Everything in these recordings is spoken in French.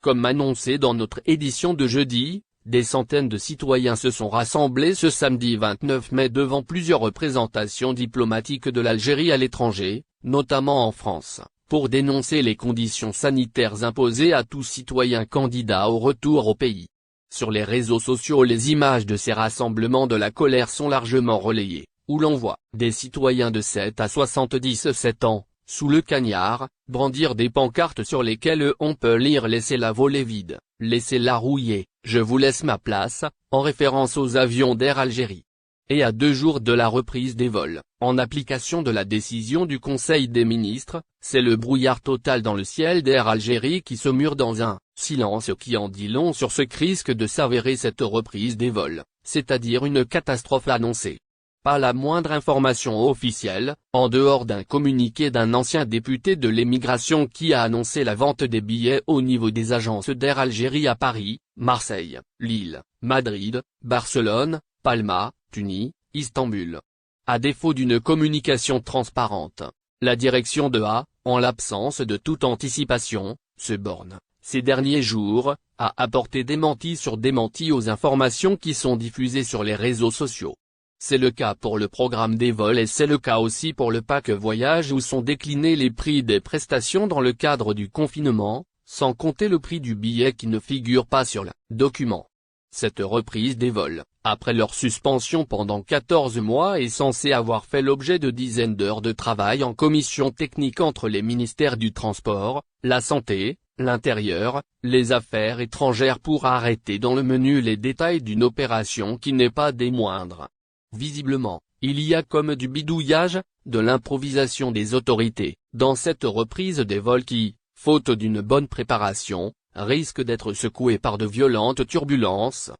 Comme annoncé dans notre édition de jeudi, des centaines de citoyens se sont rassemblés ce samedi 29 mai devant plusieurs représentations diplomatiques de l'Algérie à l'étranger, notamment en France, pour dénoncer les conditions sanitaires imposées à tout citoyen candidat au retour au pays. Sur les réseaux sociaux, les images de ces rassemblements de la colère sont largement relayées, où l'on voit des citoyens de 7 à 77 ans, sous le cagnard, brandir des pancartes sur lesquelles on peut lire « Laissez-la voler vide, laissez-la rouiller, je vous laisse ma place », en référence aux avions d'Air Algérie. Et à 2 jours de la reprise des vols, en application de la décision du Conseil des ministres, c'est le brouillard total dans le ciel d'Air Algérie qui se mure dans un silence qui en dit long sur ce qui risque de s'avérer cette reprise des vols, c'est-à-dire une catastrophe annoncée. Pas la moindre information officielle, en dehors d'un communiqué d'un ancien député de l'émigration qui a annoncé la vente des billets au niveau des agences d'Air Algérie à Paris, Marseille, Lille, Madrid, Barcelone, Palma, Tunis, Istanbul. À défaut d'une communication transparente, la direction de A, en l'absence de toute anticipation, se borne, ces derniers jours, à apporter démenti sur démenti aux informations qui sont diffusées sur les réseaux sociaux. C'est le cas pour le programme des vols et c'est le cas aussi pour le pack voyage où sont déclinés les prix des prestations dans le cadre du confinement, sans compter le prix du billet qui ne figure pas sur le document. Cette reprise des vols, après leur suspension pendant 14 mois, est censée avoir fait l'objet de dizaines d'heures de travail en commission technique entre les ministères du Transport, la Santé, l'Intérieur, les Affaires étrangères pour arrêter dans le menu les détails d'une opération qui n'est pas des moindres. Visiblement, il y a comme du bidouillage, de l'improvisation des autorités, dans cette reprise des vols qui, faute d'une bonne préparation, risque d'être secouée par de violentes turbulences.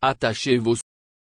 Attachez vos